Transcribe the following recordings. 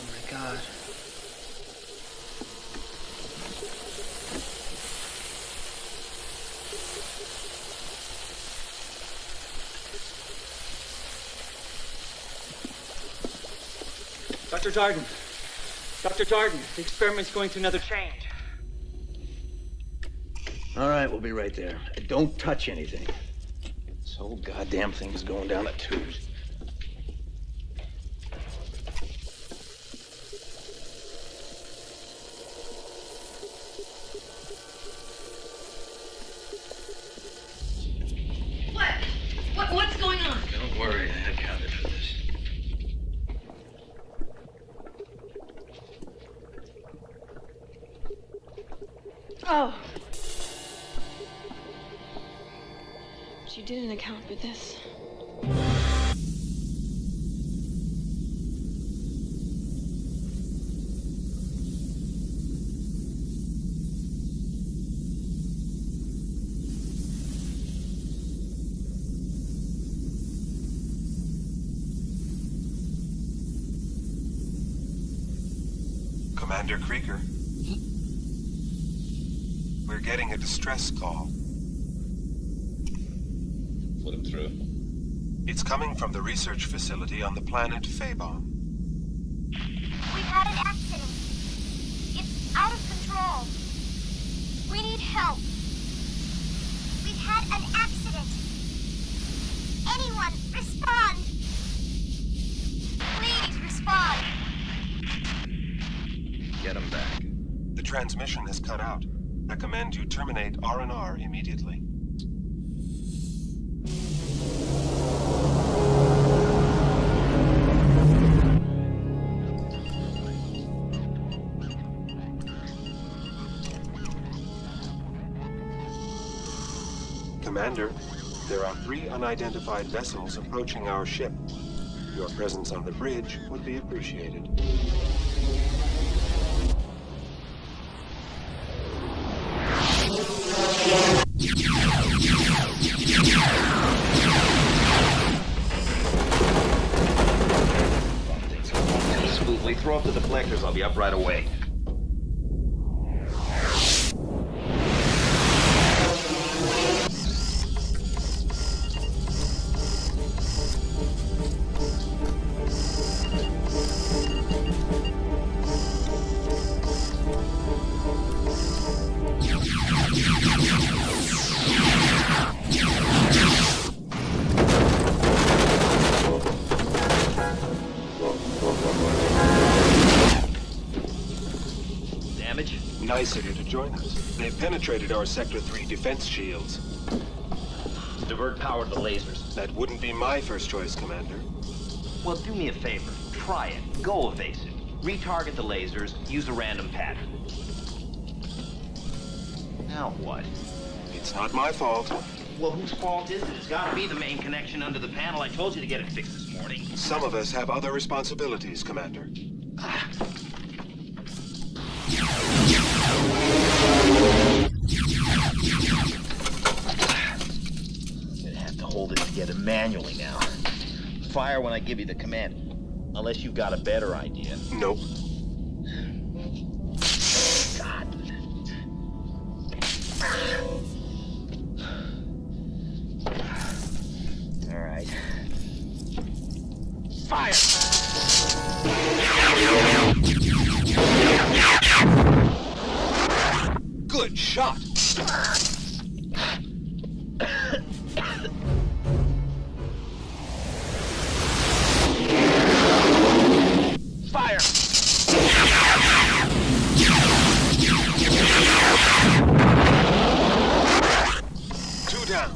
my God. Dr. Darden. Dr. Darden, the experiment's going through another change. All right, we'll be right there. Don't touch anything. This whole goddamn thing is going down the tubes. What's going on? Don't worry, I accounted for this. Oh. She didn't account for this. Commander Krieger. We're getting a distress call. Put him through. It's coming from the research facility on the planet Phaebon. We've had an accident. It's out of control. We need help. We've had an accident. Anyone, respond. Please respond. Get him back. The transmission is cut out. Recommend you terminate R&R immediately. Commander, there are 3 unidentified vessels approaching our ship. Your presence on the bridge would be appreciated. Smoothly. Throw up the deflectors. I'll be up right away. Nice of you to join us. They've penetrated our Sector 3 defense shields. Divert power to the lasers. That wouldn't be my first choice, Commander. Well, do me a favor. Try it. Go evasive. Retarget the lasers. Use a random pattern. Now what? It's not my fault. Well, whose fault is it? It's got to be the main connection under the panel. I told you to get it fixed this morning. Some of us have other responsibilities, Commander. Hold it together manually now. Fire when I give you the command. Unless you've got a better idea. Nope. God. All right. Fire! Good shot! Fire! 2 down.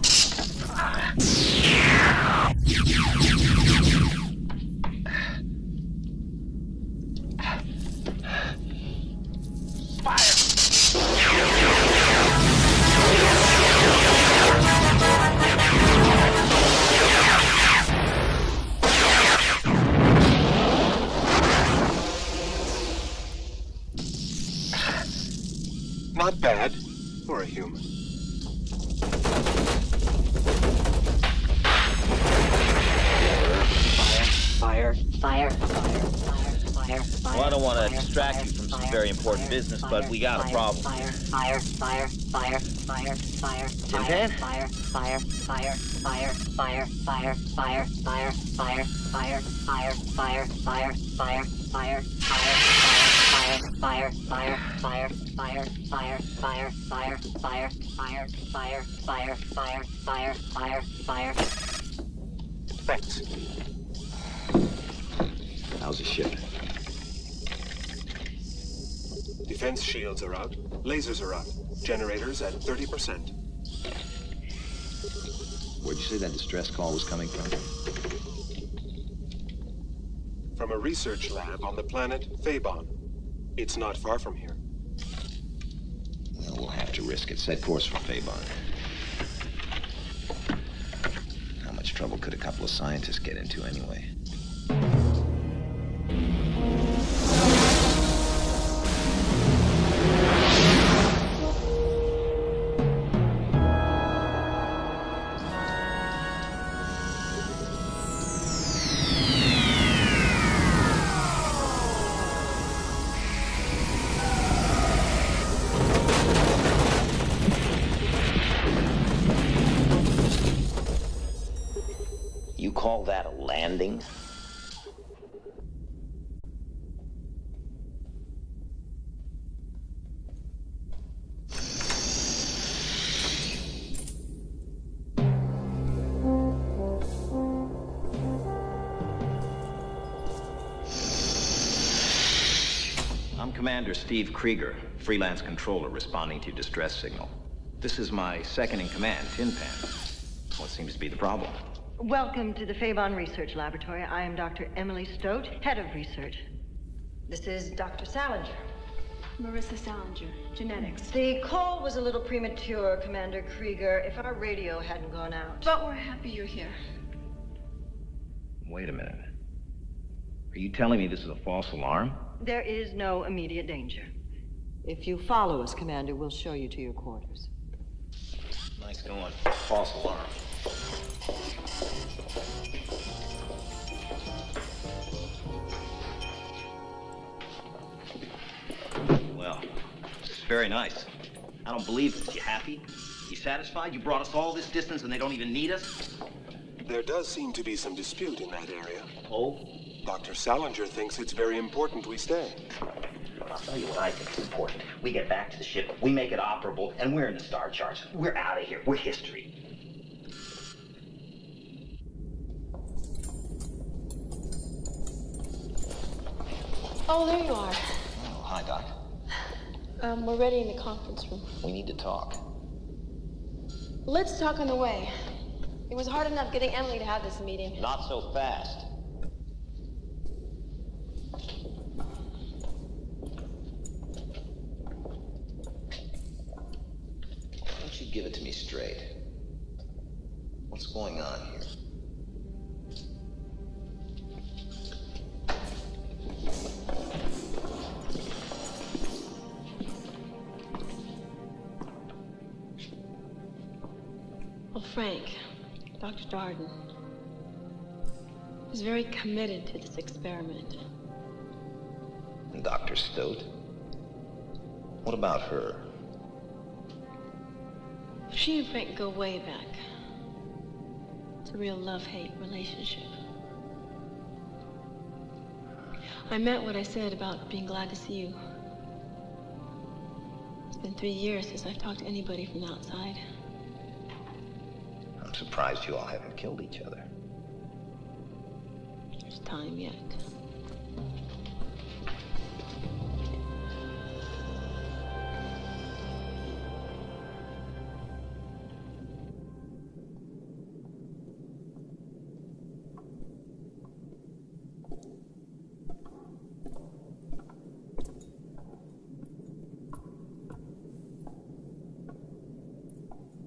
Not bad for a human. Fire, fire, fire, fire, fire, fire. Well, I don't want to distract you from some very important business, but we got a problem. Tin Pan? Thanks. How's the ship? Defense shields are out. Lasers are out. Generators at 30%. Where'd you say that distress call was coming from? From a research lab on the planet Phaebon. It's not far from here. Well, we'll have to risk it. Set course for Phaebon. How much trouble could a couple of scientists get into anyway? You call that a landing? I'm Commander Steve Krieger, freelance controller responding to your distress signal. This is my second in command, Tin Pan. What seems to be the problem? Welcome to the Phaebon Research Laboratory. I am Dr. Emily Stote, head of research. This is Dr. Salinger. Marissa Salinger, genetics. The call was a little premature, Commander Krieger, if our radio hadn't gone out. But we're happy you're here. Wait a minute. Are you telling me this is a false alarm? There is no immediate danger. If you follow us, Commander, we'll show you to your quarters. Nice going. False alarm. Well, this is very nice. I don't believe this. You happy? You satisfied? You brought us all this distance and they don't even need us? There does seem to be some dispute in that area. Oh? Dr. Salinger thinks it's very important we stay. I'll tell you what I think is important. We get back to the ship, we make it operable, and we're in the star charts. We're out of here. We're history. Oh, there you are. Oh, hi, Doc. We're ready in the conference room. We need to talk. Let's talk on the way. It was hard enough getting Emily to have this meeting. Not so fast. Why don't you give it to me straight? What's going on here? Well, Frank, Dr. Darden, is very committed to this experiment. And Dr. Stote? What about her? She and Frank go way back. It's a real love-hate relationship. I meant what I said about being glad to see you. It's been 3 years since I've talked to anybody from the outside. I'm surprised you all haven't killed each other. There's time yet.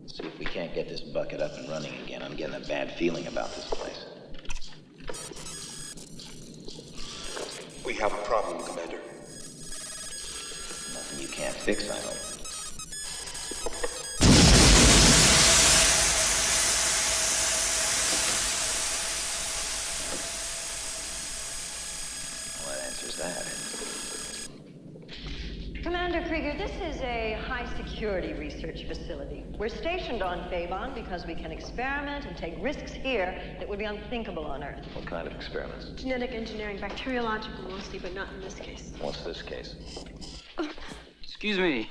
See if we can't get this bucket up and running again. I'm getting a bad feeling about this place. We have a problem, Commander. Nothing you can't fix, I hope. Well, that answers that. Commander Krieger, this is a high-security research facility. We're stationed on Phaebon because we can experiment and take risks here that would be unthinkable on Earth. What kind of experiments? Genetic engineering, bacteriological mostly, but not in this case. What's this case? Excuse me.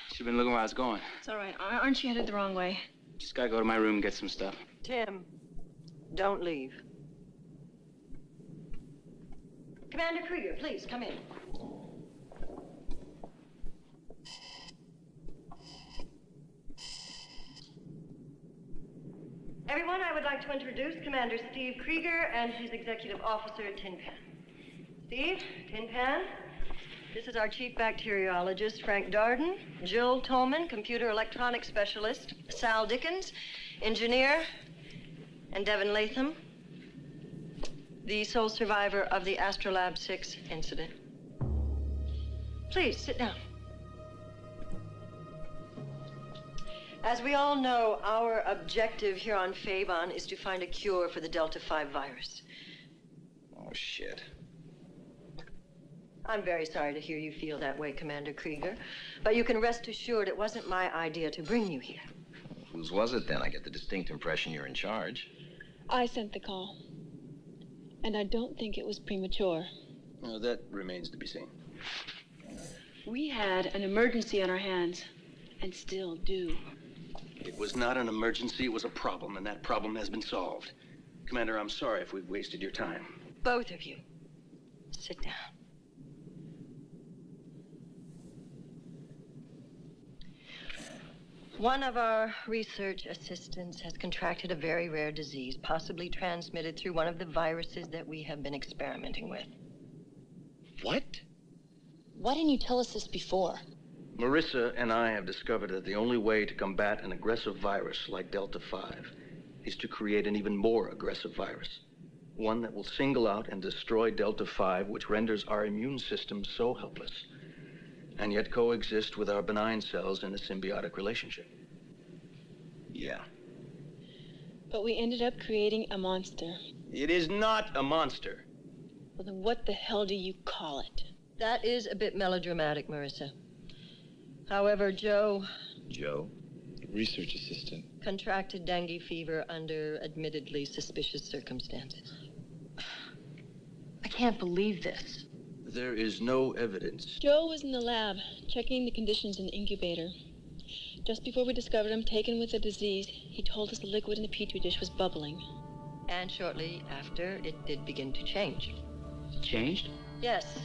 Should have been looking where I was going. It's all right. Aren't you headed the wrong way? Just gotta go to my room and get some stuff. Tim, don't leave. Commander Krieger, please, come in. Everyone, I would like to introduce Commander Steve Krieger and his executive officer, Tin Pan. Steve, Tin Pan, this is our chief bacteriologist, Frank Darden, Jill Tolman, computer electronics specialist, Sal Dickens, engineer, and Devin Latham, the sole survivor of the Astrolab 6 incident. Please, sit down. As we all know, our objective here on Phaebon is to find a cure for the Delta 5 virus. Oh, shit. I'm very sorry to hear you feel that way, Commander Krieger, but you can rest assured it wasn't my idea to bring you here. Whose was it then? I get the distinct impression you're in charge. I sent the call. And I don't think it was premature. Well, that remains to be seen. We had an emergency on our hands, and still do. It was not an emergency, it was a problem, and that problem has been solved. Commander, I'm sorry if we've wasted your time. Both of you, sit down. One of our research assistants has contracted a very rare disease, possibly transmitted through one of the viruses that we have been experimenting with. What? Why didn't you tell us this before? Marissa and I have discovered that the only way to combat an aggressive virus like Delta 5 is to create an even more aggressive virus. One that will single out and destroy Delta 5, which renders our immune system so helpless, and yet coexist with our benign cells in a symbiotic relationship. Yeah. But we ended up creating a monster. It is not a monster. Well, then what the hell do you call it? That is a bit melodramatic, Marissa. However, Joe Research assistant. contracted dengue fever under admittedly suspicious circumstances. I can't believe this. There is no evidence. Joe was in the lab, checking the conditions in the incubator. Just before we discovered him taken with the disease, he told us the liquid in the petri dish was bubbling. And shortly after, it did begin to change. Changed? Yes,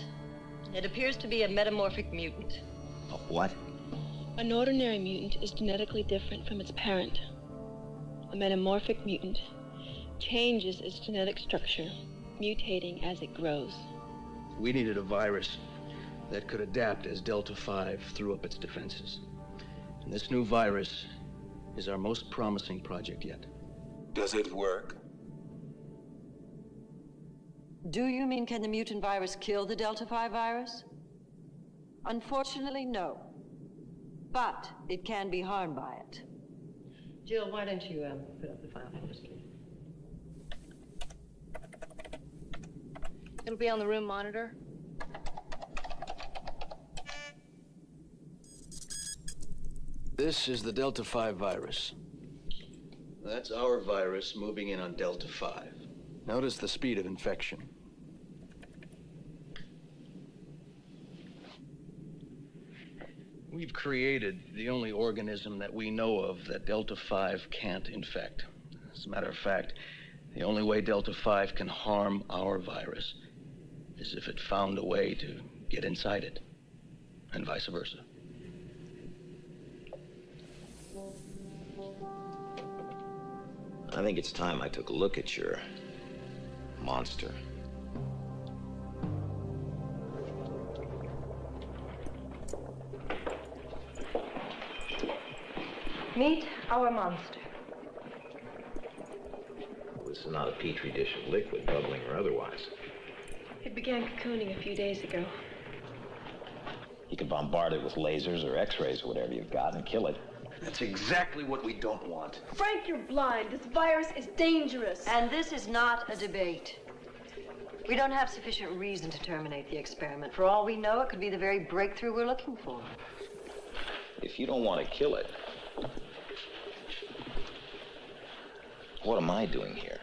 it appears to be a metamorphic mutant. A what? An ordinary mutant is genetically different from its parent. A metamorphic mutant changes its genetic structure, mutating as it grows. We needed a virus that could adapt as Delta 5 threw up its defenses. And this new virus is our most promising project yet. Does it work? Do you mean, can the mutant virus kill the Delta 5 virus? Unfortunately, no. But it can be harmed by it. Jill, why don't you put up the file for us, please? It'll be on the room monitor. This is the Delta 5 virus. That's our virus moving in on Delta 5. Notice the speed of infection. We've created the only organism that we know of that Delta 5 can't infect. As a matter of fact, the only way Delta 5 can harm our virus is if it found a way to get inside it, and vice versa. I think it's time I took a look at your monster. Meet our monster. This is not a petri dish of liquid, bubbling or otherwise. It began cocooning a few days ago. You can bombard it with lasers or x-rays or whatever you've got and kill it. That's exactly what we don't want. Frank, you're blind. This virus is dangerous. And this is not a debate. We don't have sufficient reason to terminate the experiment. For all we know, it could be the very breakthrough we're looking for. If you don't want to kill it, what am I doing here?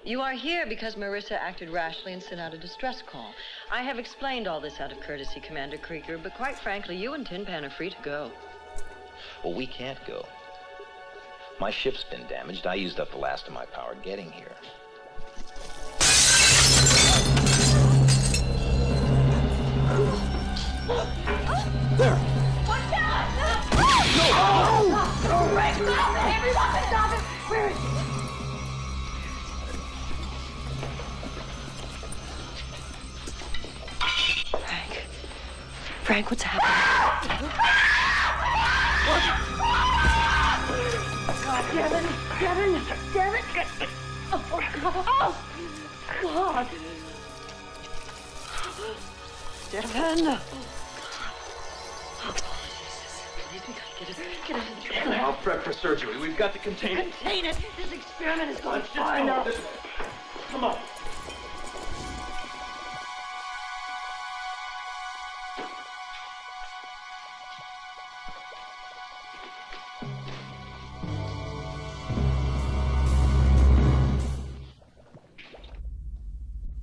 You are here because Marissa acted rashly and sent out a distress call. I have explained all this out of courtesy, Commander Krieger, but quite frankly, you and Tin Pan are free to go. Well, we can't go. My ship's been damaged. I used up the last of my power getting here. There! Watch out! No! Frank, stop it! Everyone, stop it! Where is he? Frank, what's happening? God, Devin! Oh, God! Devin! Get it. I'll prep for surgery. We've got to contain it. Contain it! This experiment is going Let's far just go. enough. Come on.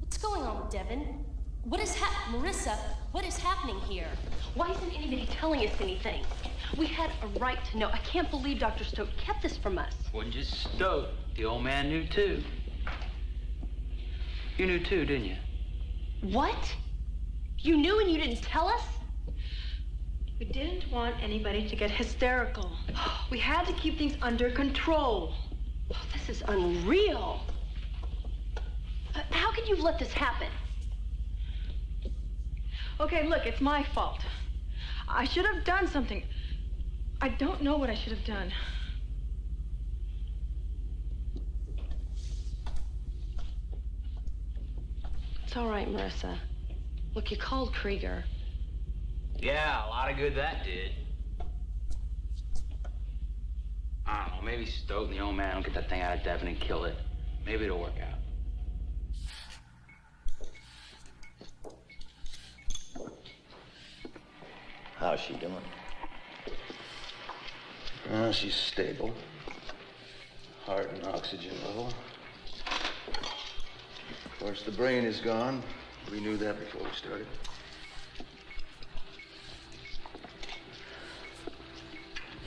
What's going on, Devin? Marissa, what is happening here? Why isn't anybody telling us anything? We had a right to know. I can't believe Dr. Stoke kept this from us. Wasn't just Stoke. The old man knew too. You knew too, didn't you? What? You knew and you didn't tell us? We didn't want anybody to get hysterical. We had to keep things under control. Oh, this is unreal. How could you let this happen? Okay, look, it's my fault. I should have done something. I don't know what I should have done. It's all right, Marissa. Look, you called Krieger. Yeah, a lot of good that did. I don't know, maybe Stoke and the old man will get that thing out of Devin and kill it. Maybe it'll work out. How's she doing? She's stable. Heart and oxygen level. Of course, the brain is gone. We knew that before we started.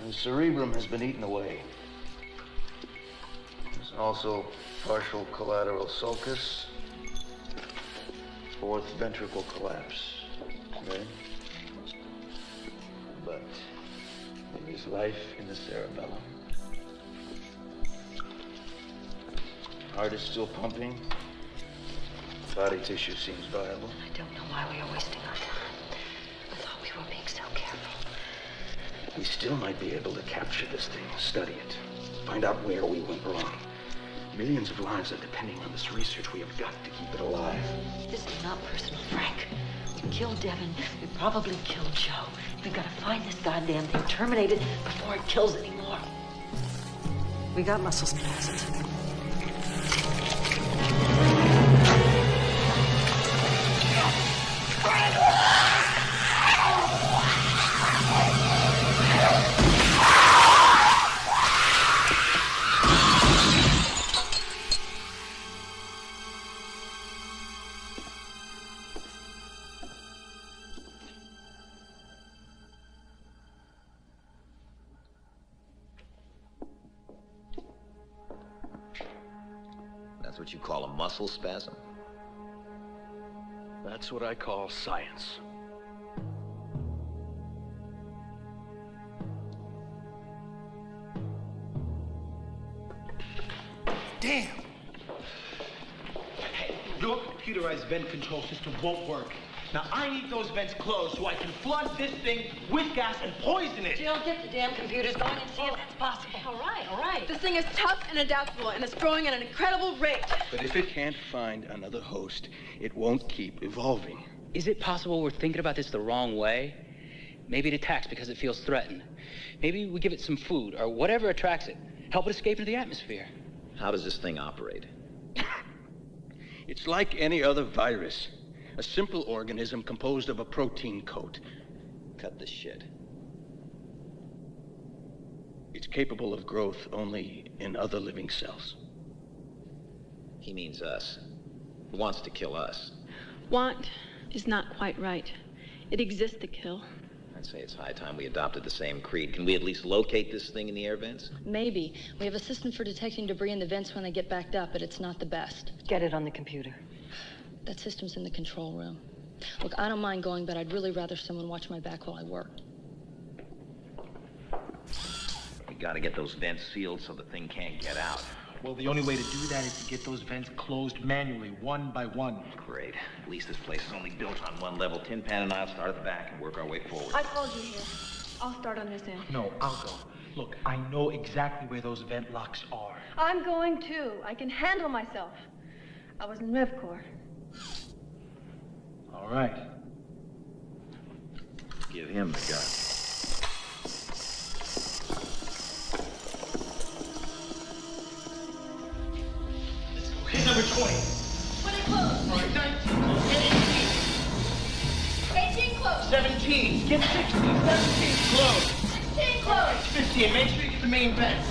The cerebrum has been eaten away. There's also partial collateral sulcus, fourth ventricle collapse. Okay? But there is life in the cerebellum. Heart is still pumping. Body tissue seems viable. I don't know why we are wasting our time. I thought we were being so careful. We still might be able to capture this thing, study it, find out where we went wrong. Millions of lives are depending on this research. We have got to keep it alive. This is not personal, Frank. We killed Devin. We probably killed Joe. We've got to find this goddamn thing, terminate it before it kills anymore. We got muscle spasms. That's what you call a muscle spasm? That's what I call science. Damn! Your computerized vent control system won't work. Now, I need those vents closed so I can flood this thing with gas and poison it. Jill, get the damn computers going and see if that's possible. All right. This thing is tough and adaptable, and it's growing at an incredible rate. But if it can't find another host, it won't keep evolving. Is it possible we're thinking about this the wrong way? Maybe it attacks because it feels threatened. Maybe we give it some food or whatever attracts it. Help it escape into the atmosphere. How does this thing operate? It's like any other virus. A simple organism composed of a protein coat. Cut the shit. It's capable of growth only in other living cells. He means us. He wants to kill us. Want is not quite right. It exists to kill. I'd say it's high time we adopted the same creed. Can we at least locate this thing in the air vents? Maybe. We have a system for detecting debris in the vents when they get backed up, but it's not the best. Get it on the computer. That system's in the control room. Look, I don't mind going, but I'd really rather someone watch my back while I work. We gotta get those vents sealed so the thing can't get out. Well, the only way to do that is to get those vents closed manually, one by one. Great. At least this place is only built on one level. Tin Pan and I'll start at the back and work our way forward. I called you here. I'll start on this end. No, I'll go. Look, I know exactly where those vent locks are. I'm going too. I can handle myself. I was in Rev Corps. All right. Give him the gun. Okay, number 20. 20 close. All right, 19 close. Get 18. 18 close. 17. Get 16. 17 close. 16 close. 15. Make sure you get the main vent.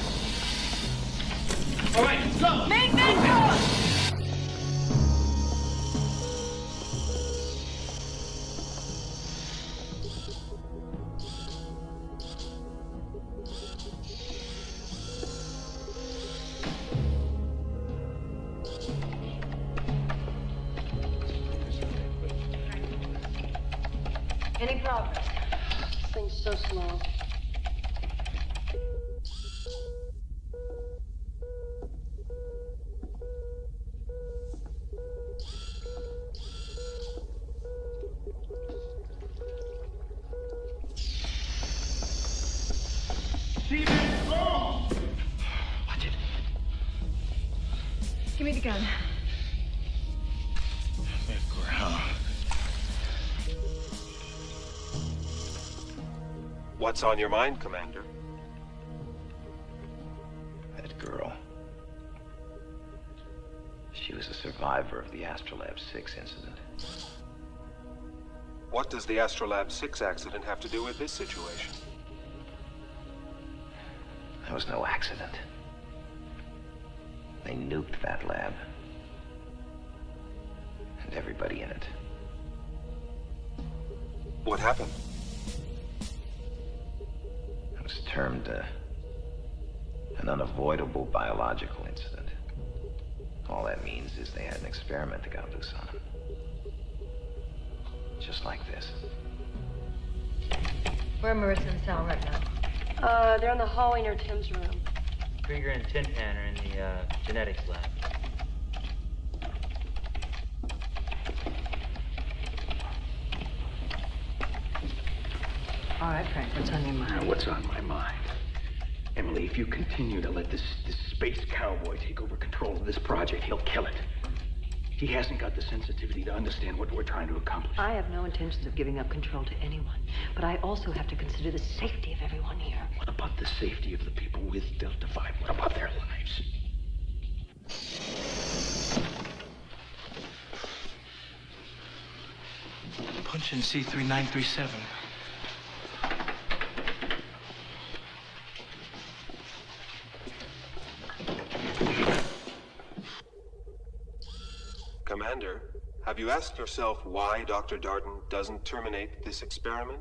All right, go. Main vent close. Any progress? This thing's so slow. Steven, go! Watch it. Give me the gun. What's on your mind, Commander? That girl. She was a survivor of the Astrolab 6 incident. What does the Astrolab 6 accident have to do with this situation? That was no accident. They nuked that lab. And everybody in it. What happened? It was termed an unavoidable biological incident. All that means is they had an experiment that got loose on them. Just like this. Where are Marissa and Sal right now? They're in the hallway near Tim's room. Krieger and Tin Pan are in the genetics lab. All right, Frank, what's on your mind? What's on my mind? Emily, if you continue to let this space cowboy take over control of this project, he'll kill it. He hasn't got the sensitivity to understand what we're trying to accomplish. I have no intentions of giving up control to anyone, but I also have to consider the safety of everyone here. What about the safety of the people with Delta 5? What about their lives? Punch in C3937. Commander, have you asked yourself why Dr. Darden doesn't terminate this experiment?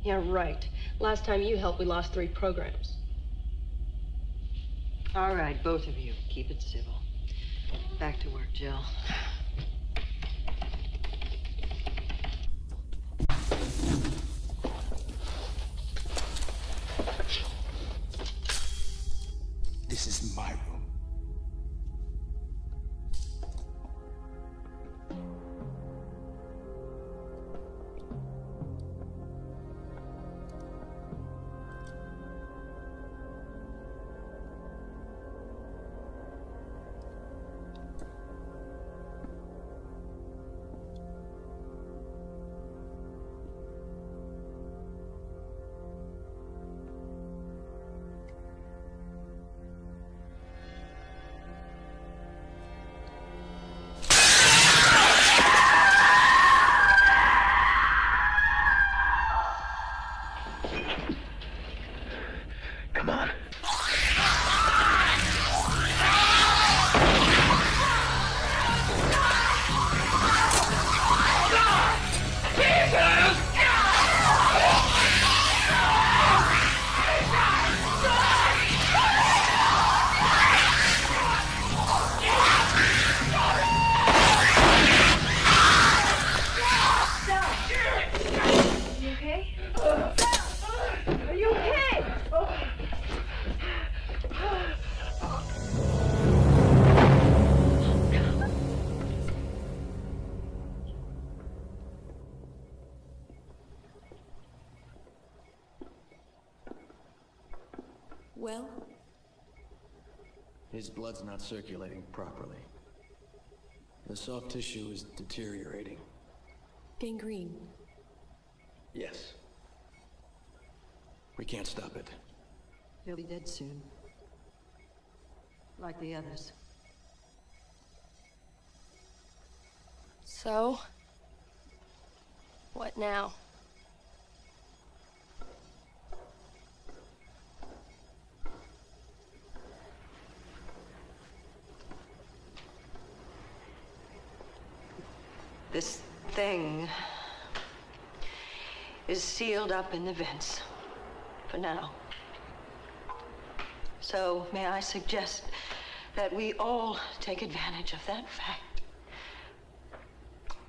Yeah, right. Last time you helped, we lost 3 programs. All right, both of you, keep it civil. Back to work, Jill. This is my room. Well? His blood's not circulating properly. The soft tissue is deteriorating. Gangrene. Yes. We can't stop it. He'll be dead soon. Like the others. So? What now? This thing is sealed up in the vents. For now. So, may I suggest that we all take advantage of that fact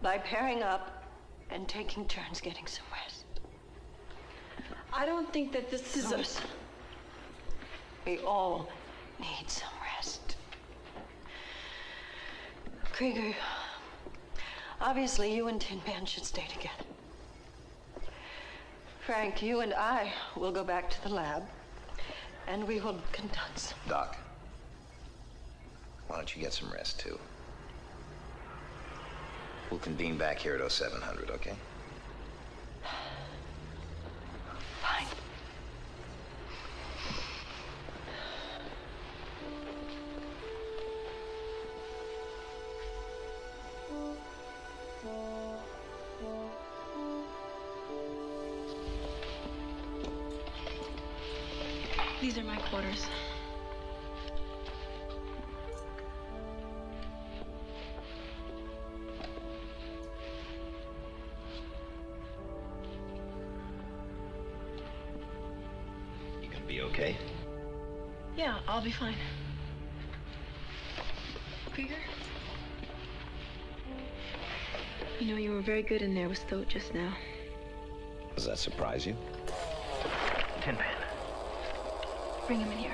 by pairing up and taking turns getting some rest. I don't think that this is a... We all need some rest. Krieger, obviously you and Tin Pan should stay together. Frank, you and I will go back to the lab, and we will conduct some... Doc, why don't you get some rest, too? We'll convene back here at 0700, okay? Fine. These are my quarters. You gonna be okay? Yeah, I'll be fine. Krieger? You know, you were very good in there with Stoat just now. Does that surprise you? Tin Pan. Bring him in here.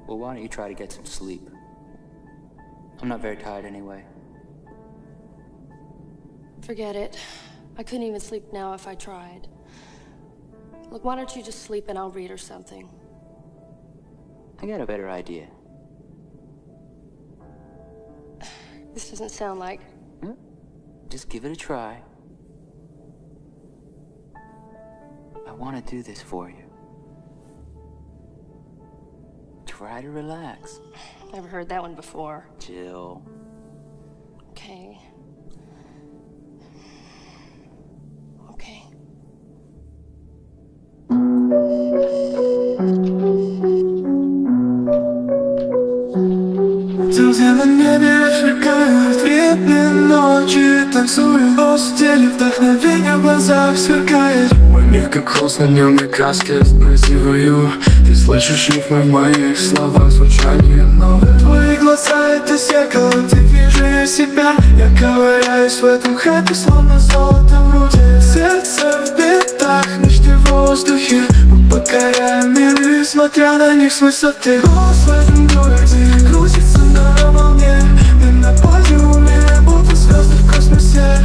Well, why don't you try to get some sleep? I'm not very tired anyway. Forget it. I couldn't even sleep now if I tried. Look, why don't you just sleep and I'll read or something? I got a better idea. This doesn't sound like... Just give it a try. I want to do this for you. Try to relax. Never heard that one before. Jill. Okay. Okay. Звезды на небе сверкают, видны ночи, танцуют в постели, вдохновение в глазах сверкает. Мой мир как холст на дневной краске, сбрызгиваю. Ты слышишь рифмы в моих словах, звучание новое. Твои глаза — это зеркало, ты вижу себя. Я ковыряюсь в этом хэппи, словно золото в руке. Сердце в битах, ночи в воздухе. Мы покоряем миры, смотря на них с высоты. Голос в этом городе крутится на волне. Мы на подиуме, будто звезды в космосе.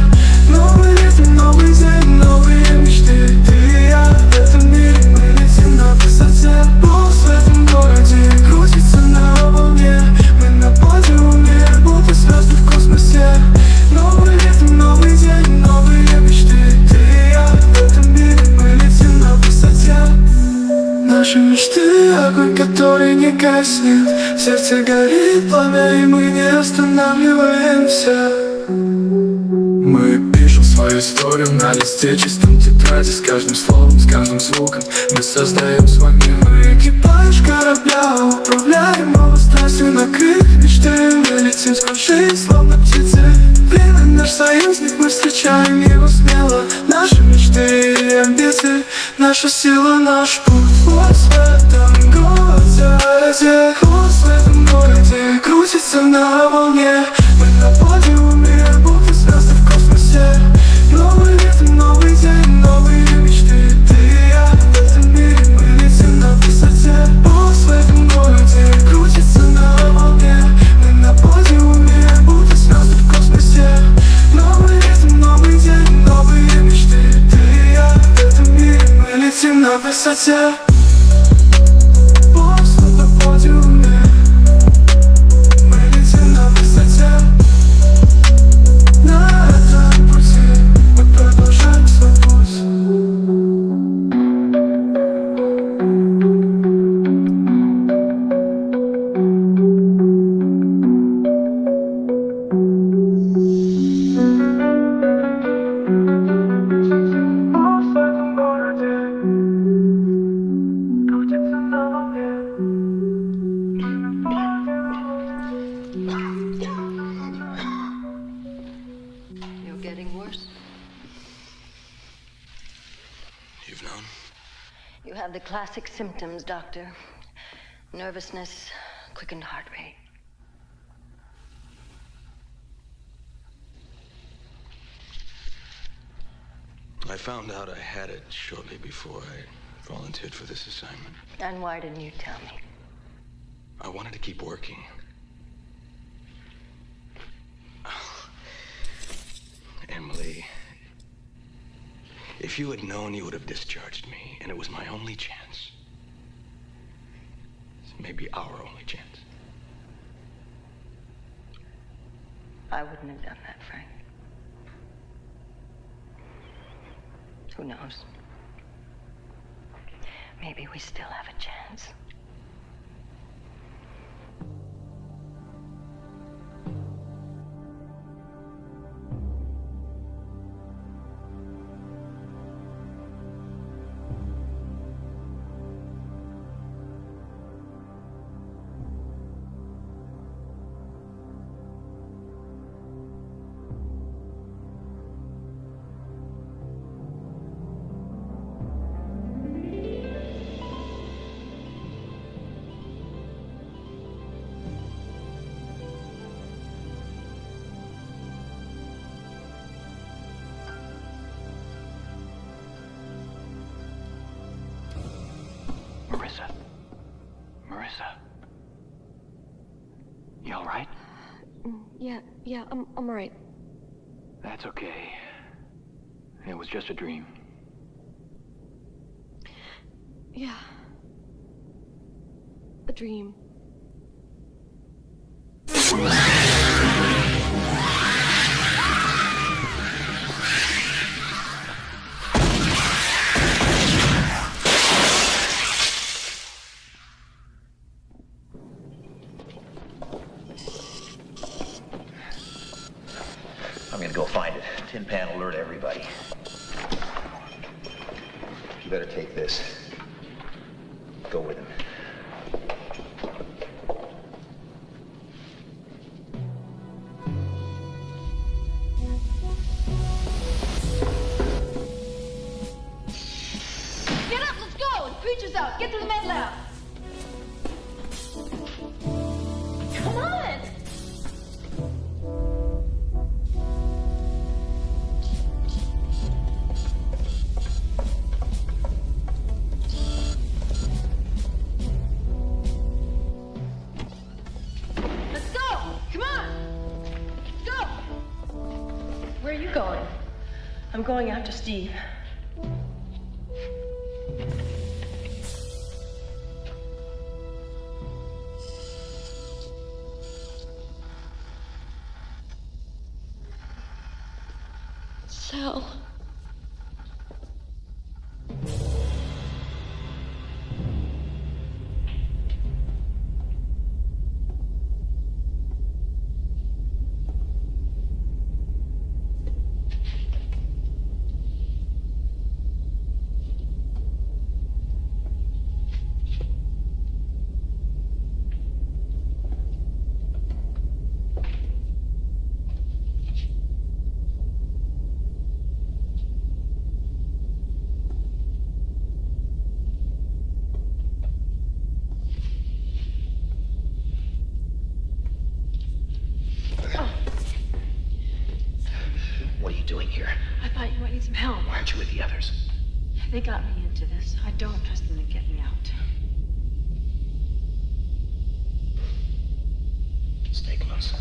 Новый ритм, новый день, новые мечты. Ты и я в этом мире, мы летим на высоте. Голос в этом городе крутится на волне. Мы на подиуме, будто звезды в космосе. Новый ритм, новый день, новые мечты. Ты и я в этом мире, мы летим на высоте. Наши мечты — огонь, который не гаснет. В сердце горит пламя, и мы не останавливаемся. Мы пишем свою историю на листе чистом тетради. С каждым словом, с каждым звуком мы создаем свой мир. Мы экипаж корабля, управляемого страстью на крыльях мечты. Мы летим сквозь жизнь, словно птицы. Время наш союзник, мы встречаем его смело. Наши мечты и амбиции, наша сила, наш путь. Голос в этом городе, голос в этом городе крутится на волне. Мы на подиуме, будто звезды в космосе. Новый ритм, новый день, новые мечты. Ты и я в этом мире, мы летим classic symptoms, Doctor. Nervousness, quickened heart rate. I found out I had it shortly before I volunteered for this assignment. And why didn't you tell me? I wanted to keep working. Emily, if you had known, you would have discharged me, and it was my only chance. Maybe our only chance. I wouldn't have done that, Frank. Who knows? Maybe we still have a chance. Marissa. You all right? Yeah, I'm all right. That's okay. It was just a dream. Yeah. A dream. I'm gonna go find it. Tin Pan alert everybody. You better take this. Go with him. Get up, let's go! The preacher's out. Get to the med lab. Come on! Let's go! Come on! Let's go! Where are you going? I'm going after Steve. Sal. What are you doing here? I thought you might need some help. Why aren't you with the others? They got me into this. I don't trust them to get me out. Stay close.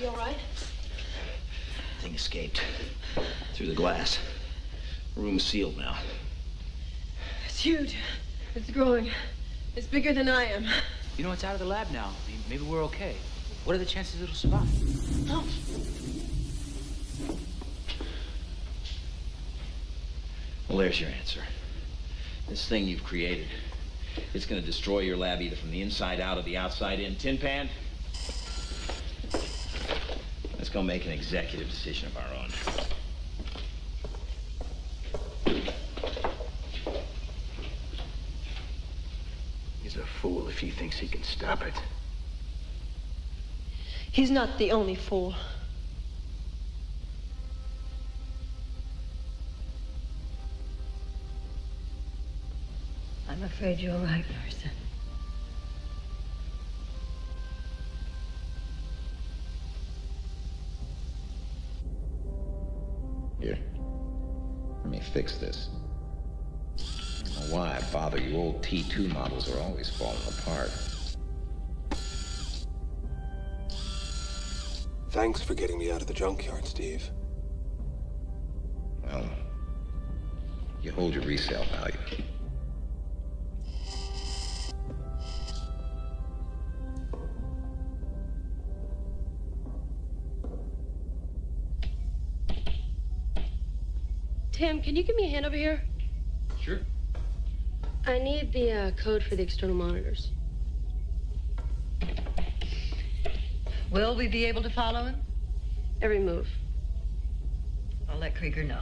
You all right? Thing escaped. Through the glass. Room's sealed now. It's huge. It's growing. It's bigger than I am. You know, it's out of the lab now. Maybe we're okay. What are the chances it'll survive? Oh. Well, there's your answer. This thing you've created, it's gonna destroy your lab either from the inside out or the outside in. Tin Pan? Let's go make an executive decision of our own. He's a fool if he thinks he can stop it. He's not the only fool. I'm afraid you're right, Marissa. Here. Let me fix this. I don't know why I bother you. Old T2 models are always falling apart. Thanks for getting me out of the junkyard, Steve. Well, you hold your resale value. Tim, can you give me a hand over here? Sure. I need the code for the external monitors. Will we be able to follow him? Every move. I'll let Krieger know.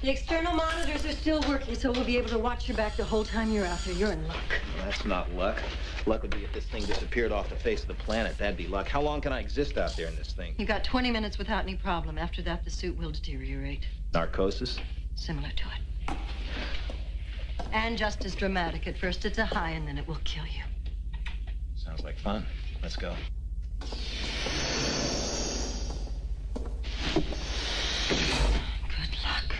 The external monitors are still working, so we'll be able to watch your back the whole time you're out there. You're in luck. Well, that's not luck. Luck would be if this thing disappeared off the face of the planet. That'd be luck. How long can I exist out there in this thing? You got 20 minutes without any problem. After that, the suit will deteriorate. Narcosis? Similar to it. And just as dramatic. At first, it's a high, and then it will kill you. Sounds like fun. Let's go. Good luck.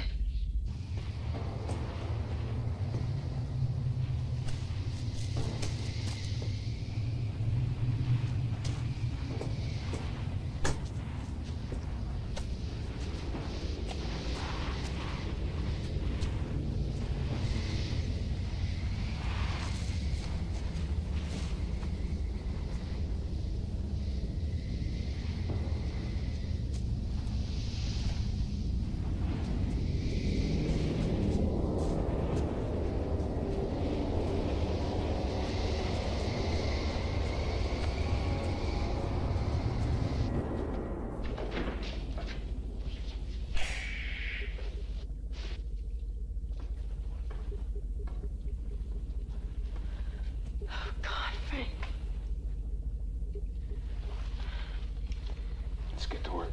Let's get to work.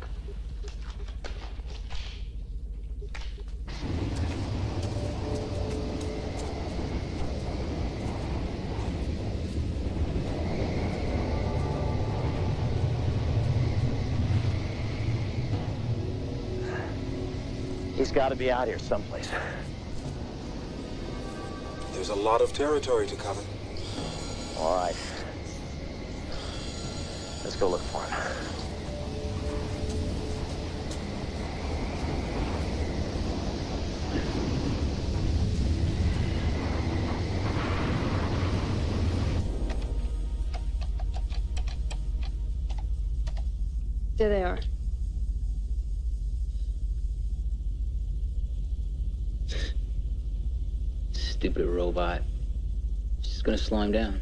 He's got to be out here someplace. There's a lot of territory to cover. All right. Let's go look for him. There they are. Stupid robot. She's gonna slow him down.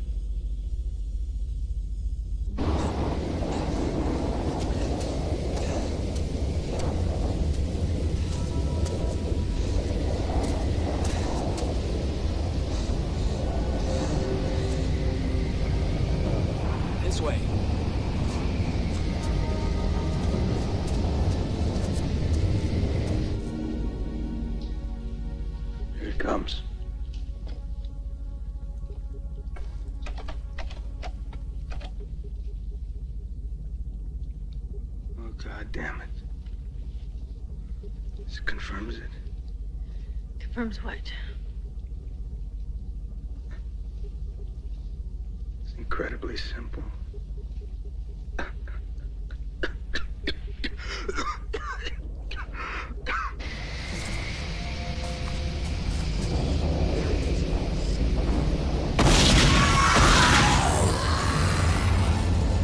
This way. Here it comes. Oh, God damn it. This confirms it. Confirms what? incredibly simple.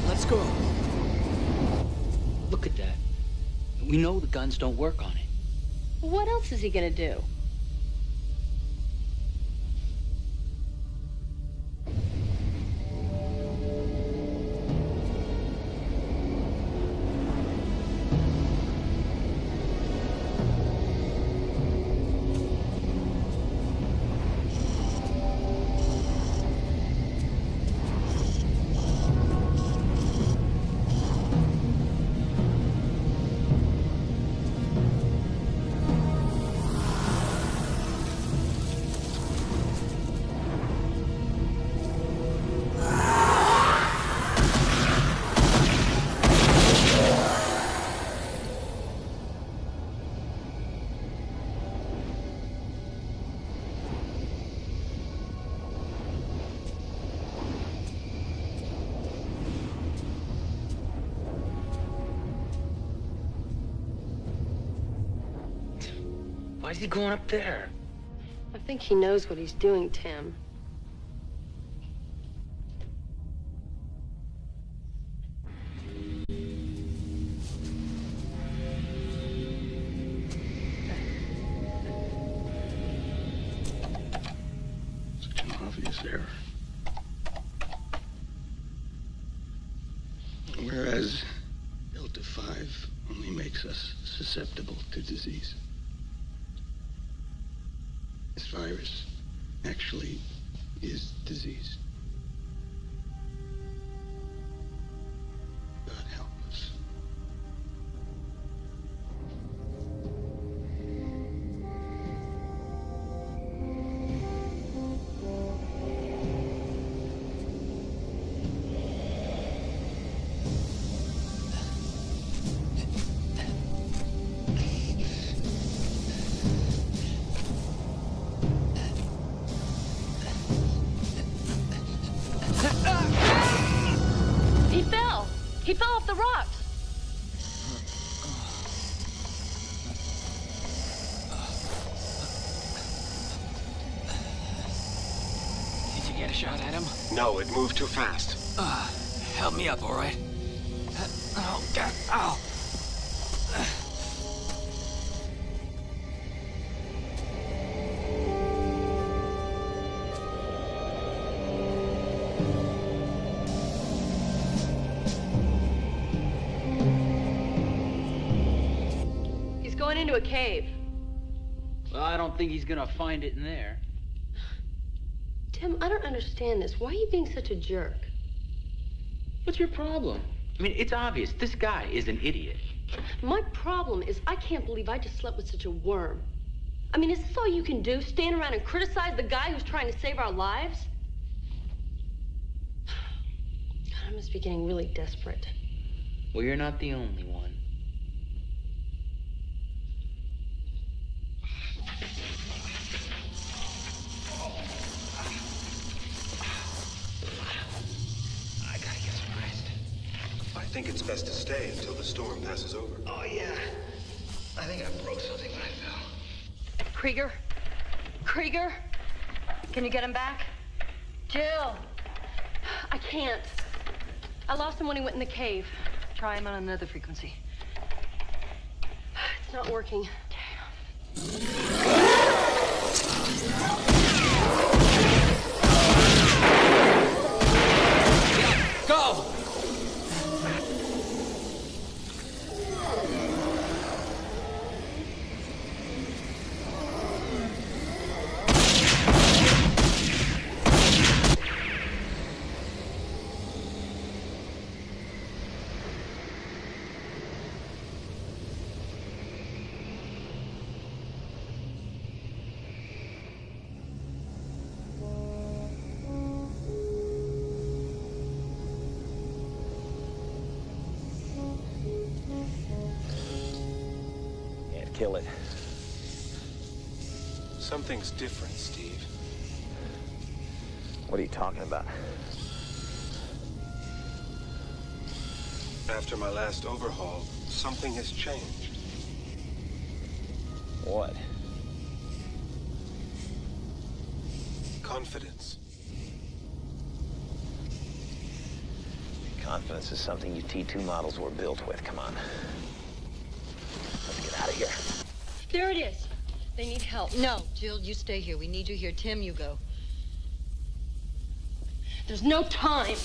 Let's go. Look at that. We know the guns don't work on it. What else is he gonna do? Why is he going up there? I think he knows what he's doing, Tim. Such an obvious error. Whereas Delta 5 only makes us susceptible to disease. This virus actually is disease. God help us. He fell off the rocks. Did you get a shot at him? No, it moved too fast. Help me up, all right? Oh, God. Ow. Into a cave. Well, I don't think he's gonna find it in there. Tim, I don't understand this. Why are you being such a jerk? What's your problem? I mean, it's obvious. This guy is an idiot. My problem is I can't believe I just slept with such a worm. I mean, is this all you can do? Stand around and criticize the guy who's trying to save our lives? God, I must be getting really desperate. Well, you're not the only one. I think it's best to stay until the storm passes over. Oh, yeah. I think I broke something when I fell. Krieger? Krieger? Can you get him back? Jill! I can't. I lost him when he went in the cave. Try him on another frequency. It's not working. Go! Kill it. Something's different, Steve. What are you talking about? After my last overhaul, something has changed. What? Confidence. Confidence is something you T2 models were built with. Come on. Let's get out of here. There it is. They need help. No, Jill, you stay here. We need you here. Tim, you go. There's no time.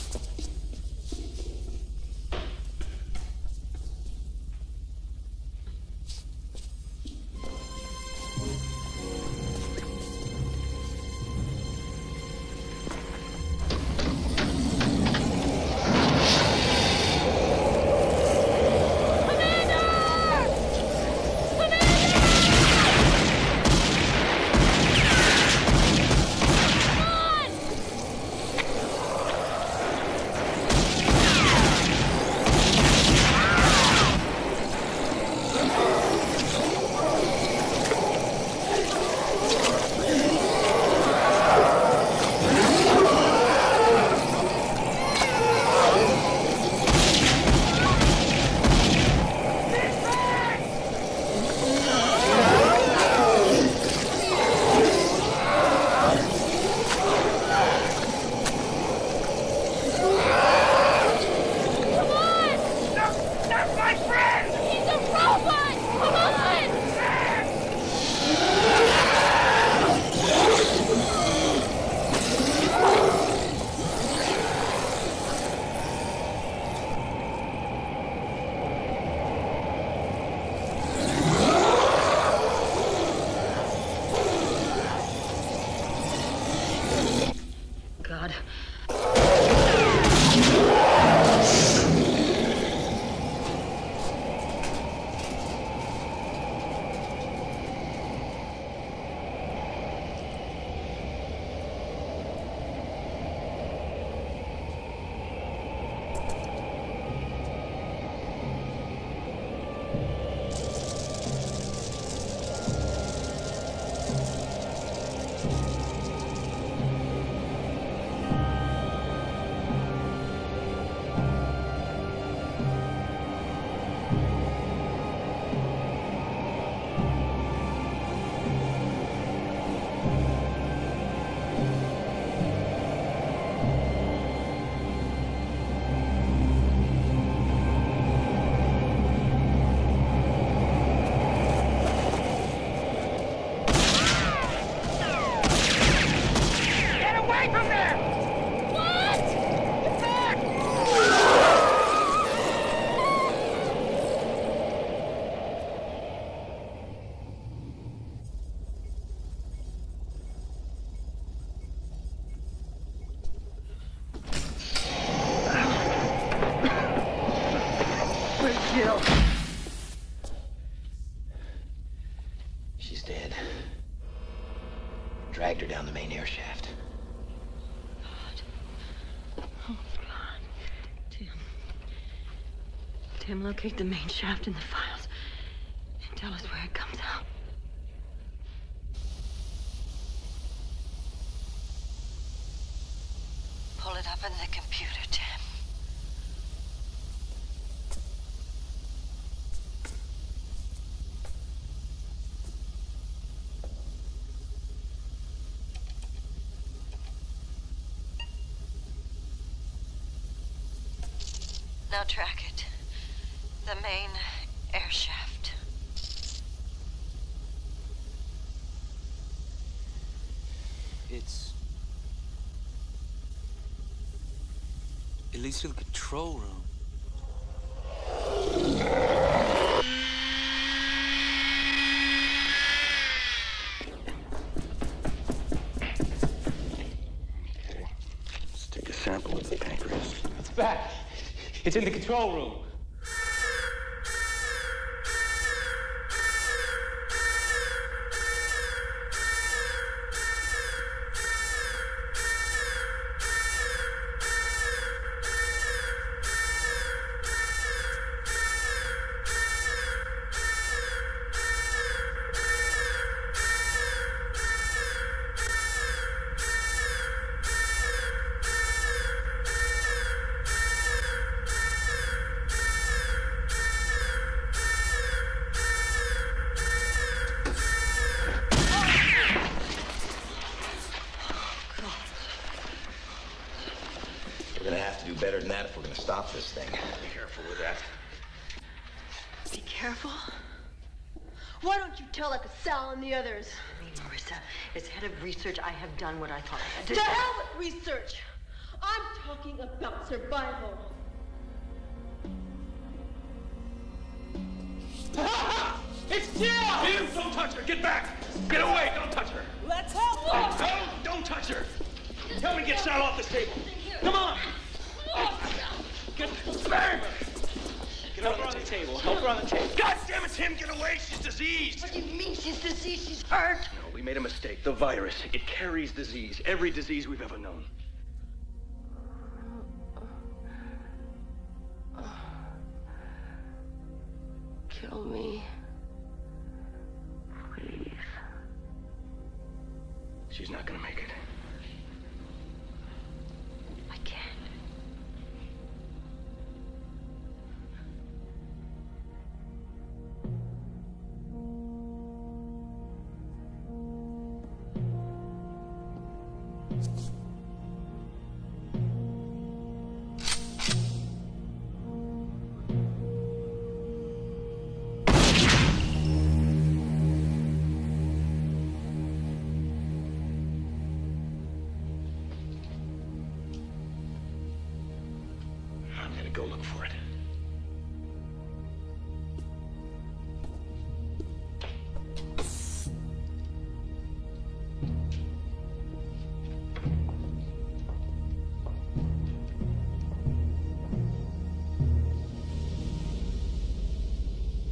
God. Jill. She's dead. Dragged her down the main air shaft. Oh, God. Tim, locate the main shaft in the files and tell us where it comes out. Pull it up in the computer, Tim. Now track it. The main air shaft. It's... It leads to the control room. Okay. Let's take a sample of the pancreas. It's back. It's in the control room. We're gonna have to do better than that if we're gonna stop this thing. Be careful with that. Be careful? Why don't you tell it to Sal and the others? Marissa, as head of research, I have done what I thought I had to do. To hell with research! I'm talking about survival. It's Jill! Jim, don't touch her! Get back! Get away! Don't touch her! Let's help her! No! Don't touch her! Help me get Sal off this table! Come on! Get bang! Help her on the table. Help her on the table. God damn it, Tim! Get away! She's diseased! What do you mean she's diseased? She's hurt. No, we made a mistake. The virus. It carries disease. Every disease we've ever known. Kill me. Please. She's not gonna make it. I can't. I'm gonna go look for it.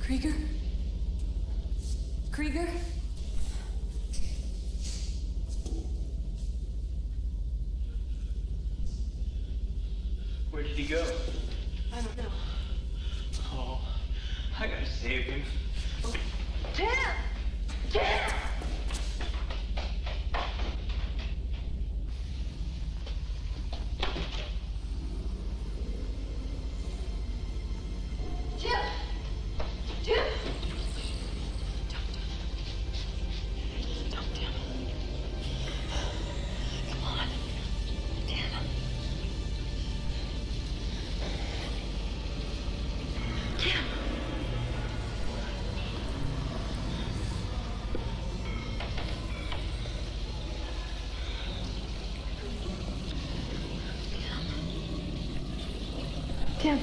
Krieger? Krieger? Where did he go? I don't know. Oh, I gotta save him. Tim! Tim! Tim! Tim! Don't, Tim. Come on. Tim. Tim! Tim.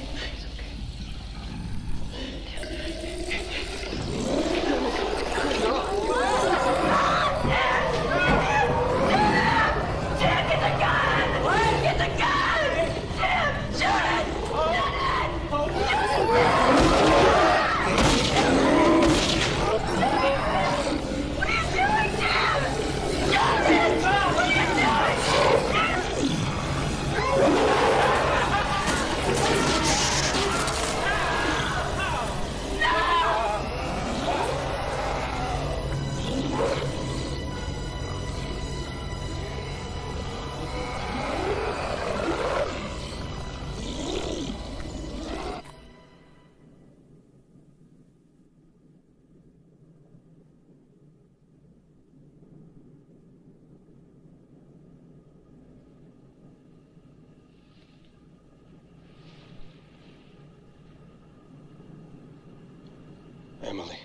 Emily.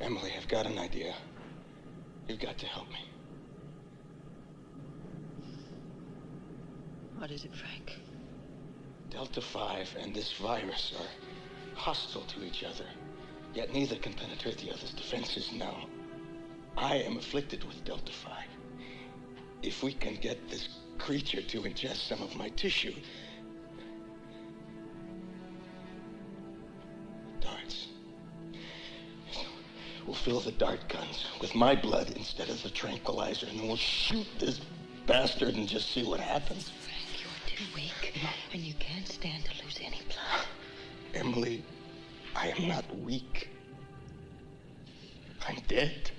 Emily, I've got an idea. You've got to help me. What is it, Frank? Delta 5 and this virus are hostile to each other, yet neither can penetrate the other's defenses now. I am afflicted with Delta 5. If we can get this creature to ingest some of my tissue, darts. We'll fill the dart guns with my blood instead of the tranquilizer, and then we'll shoot this bastard and just see what happens. Frank, you're too weak, and you can't stand to lose any blood. Emily, I am not weak. I'm dead.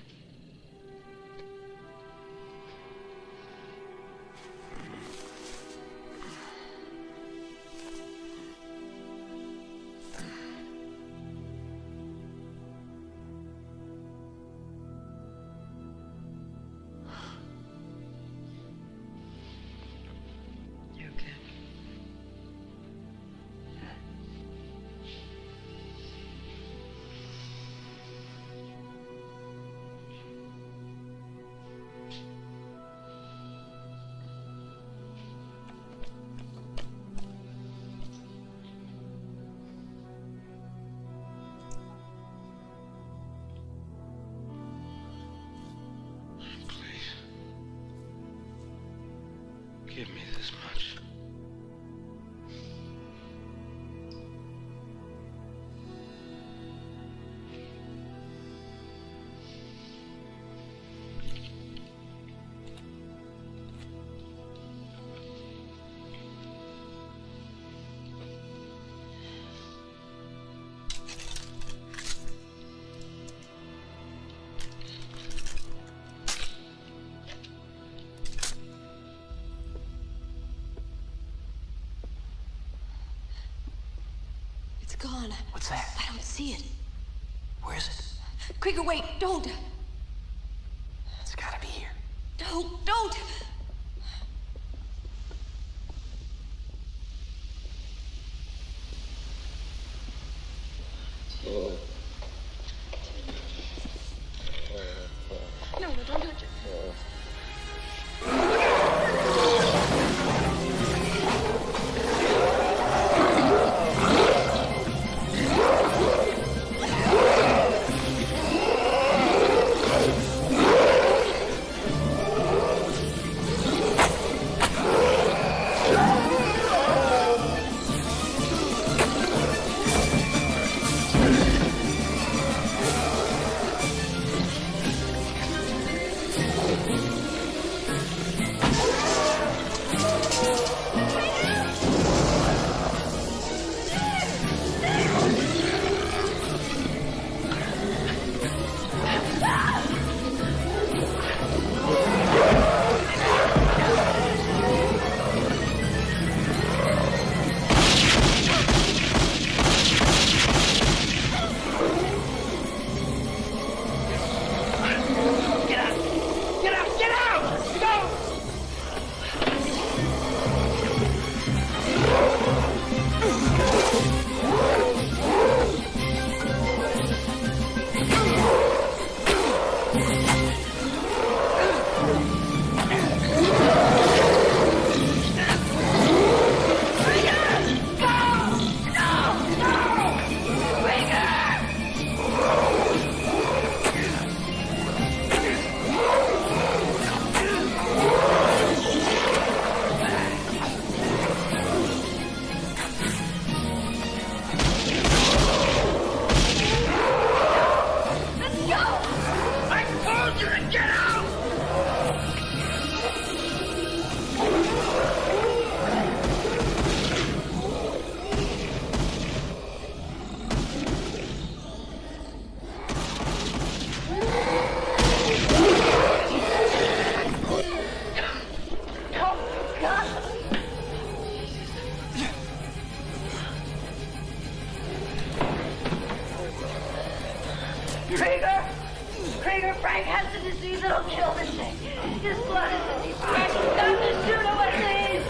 give me this much. It's gone. What's that? I don't see it. Where is it? Krieger, wait, don't. It's gotta be here. Don't. No, don't touch it. Krieger, Frank has the disease that'll kill this thing. His blood is in these pipes. Doctor, shoot him, please.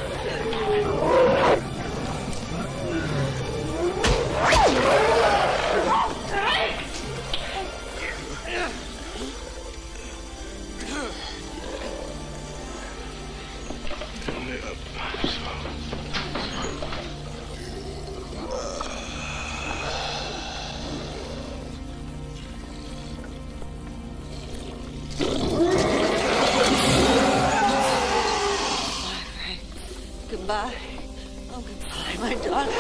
Goodbye. Oh, goodbye, my darling.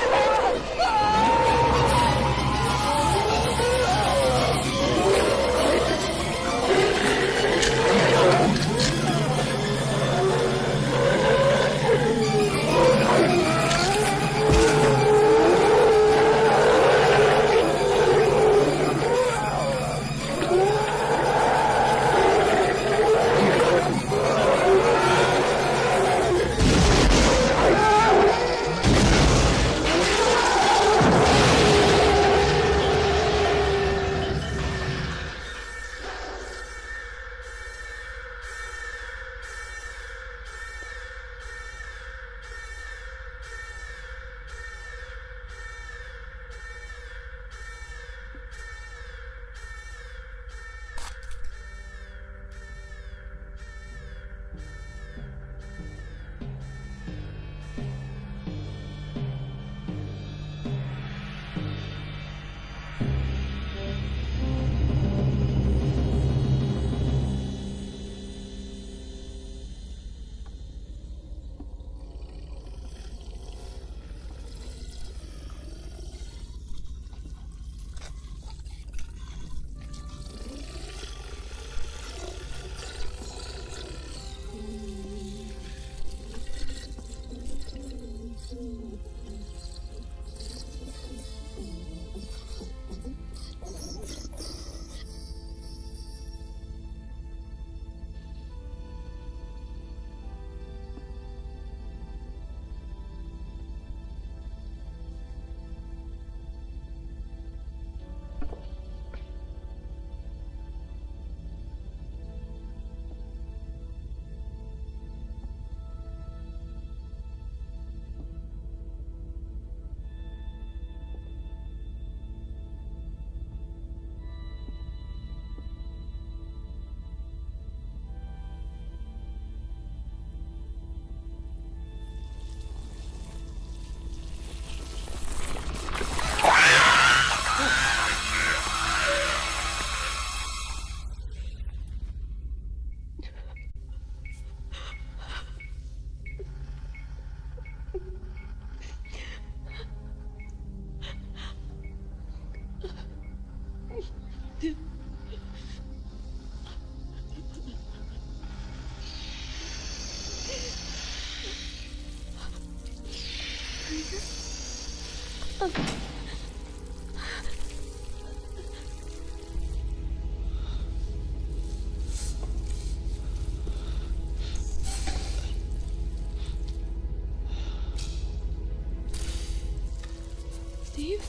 Steve?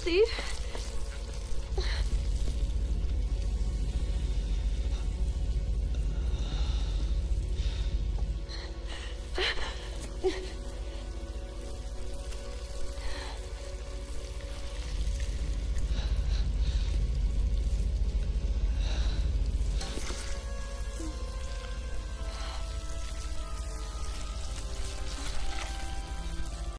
Steve?